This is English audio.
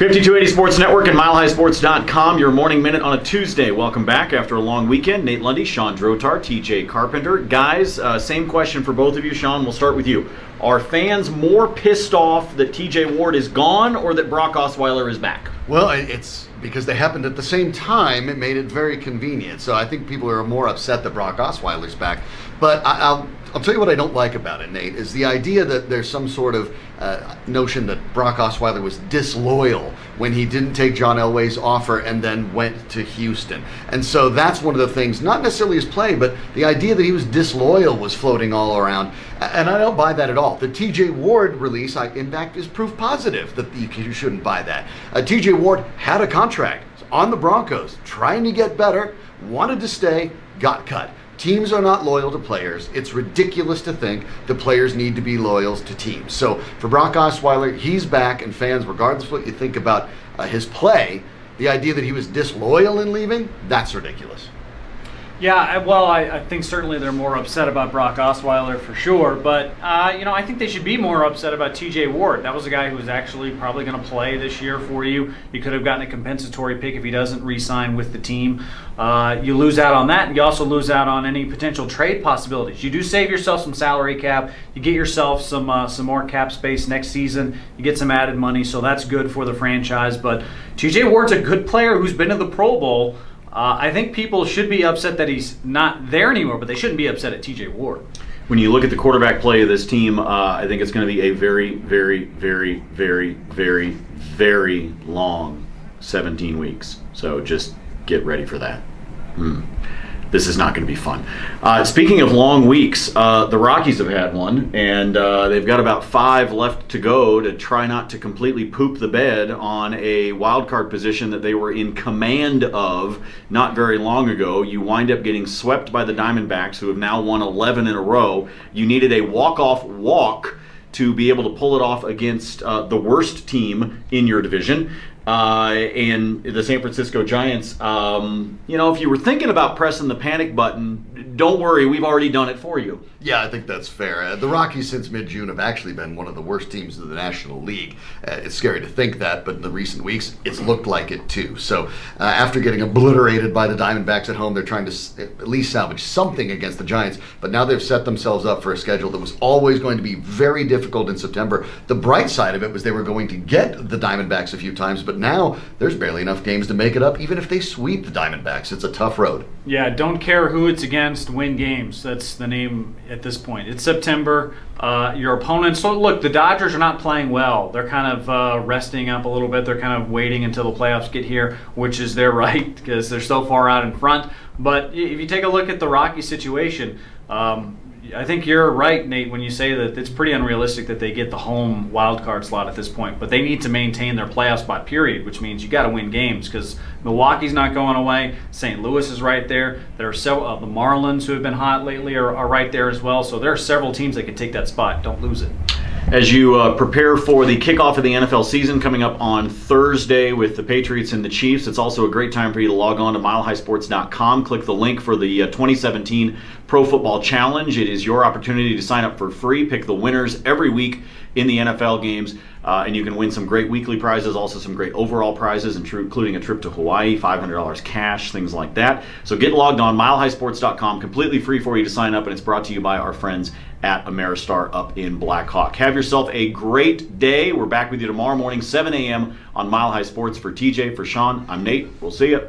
5280 Sports Network and MileHighSports.com, your morning minute on a Tuesday. Welcome back after a long weekend. Nate Lundy, Shawn Drotar, TJ Carpenter. Guys, same question for both of you. Shawn, we'll start with you. Are fans more pissed off that TJ Ward is gone or that Brock Osweiler is back? Well, it's because they happened at the same time. It made it very convenient. So I think people are more upset that Brock Osweiler's back. But I'll tell you what I don't like about it, Nate, is the idea that there's some sort of notion that Brock Osweiler was disloyal when he didn't take John Elway's offer and then went to Houston. And so that's one of the things, not necessarily his play, but the idea that he was disloyal was floating all around. And I don't buy that at all. The TJ Ward release, in fact, is proof positive that you shouldn't buy that. TJ Ward had a contract on the Broncos, trying to get better, wanted to stay, got cut. Teams are not loyal to players. It's ridiculous to think the players need to be loyal to teams. So for Brock Osweiler, he's back, and fans, regardless of what you think about his play, the idea that he was disloyal in leaving, that's ridiculous. Yeah, well, I think certainly they're more upset about Brock Osweiler for sure, but I think they should be more upset about TJ Ward. That was a guy who was actually probably going to play this year for you. You could have gotten a compensatory pick if he doesn't re-sign with the team. You lose out on that, and you also lose out on any potential trade possibilities. You do save yourself some salary cap. You get yourself some more cap space next season. You get some added money, so that's good for the franchise. But TJ Ward's a good player who's been to the Pro Bowl. I think people should be upset that he's not there anymore, but they shouldn't be upset at TJ Ward. When you look at the quarterback play of this team, I think it's going to be a very, very, very, very, very, very long 17 weeks. So just get ready for that. This is not going to be fun. Speaking of long weeks, the Rockies have had one, and they've got about 5 left to go to try not to completely poop the bed on a wild card position that they were in command of not very long ago. You wind up getting swept by the Diamondbacks, who have now won 11 in a row. You needed a walk-off walk to be able to pull it off against the worst team in your division. And the San Francisco Giants, if you were thinking about pressing the panic button, don't worry, we've already done it for you. Yeah, I think that's fair. The Rockies since mid-June have actually been one of the worst teams in the National League. It's scary to think that, but in the recent weeks, it's looked like it too. So after getting obliterated by the Diamondbacks at home, they're trying to at least salvage something against the Giants, but now they've set themselves up for a schedule that was always going to be very difficult in September. The bright side of it was they were going to get the Diamondbacks a few times, but now there's barely enough games to make it up, even if they sweep the Diamondbacks. It's a tough road. Yeah, don't care who it's against, win games. That's the name at this point. It's September. Your opponents, so look, the Dodgers are not playing well. They're kind of resting up a little bit. They're kind of waiting until the playoffs get here, which is their right because they're so far out in front. But if you take a look at the Rockies situation, I think you're right, Nate, when you say that it's pretty unrealistic that they get the home wild card slot at this point. But they need to maintain their playoff spot, period, which means you got to win games because Milwaukee's not going away. St. Louis is right there. There are several the Marlins who have been hot lately are right there as well. So there are several teams that can take that spot. Don't lose it. As you prepare for the kickoff of the NFL season coming up on Thursday with the Patriots and the Chiefs, it's also a great time for you to log on to MileHighSports.com. Click the link for the 2017 Pro Football Challenge. It is your opportunity to sign up for free, pick the winners every week in the NFL games, and you can win some great weekly prizes, also some great overall prizes, including a trip to Hawaii, $500 cash, things like that. So get logged on, MileHighSports.com, completely free for you to sign up, and it's brought to you by our friends at Ameristar up in Black Hawk. Have yourself a great day. We're back with you tomorrow morning, 7 a.m. on Mile High Sports. For TJ, for Shawn, I'm Nate. We'll see you.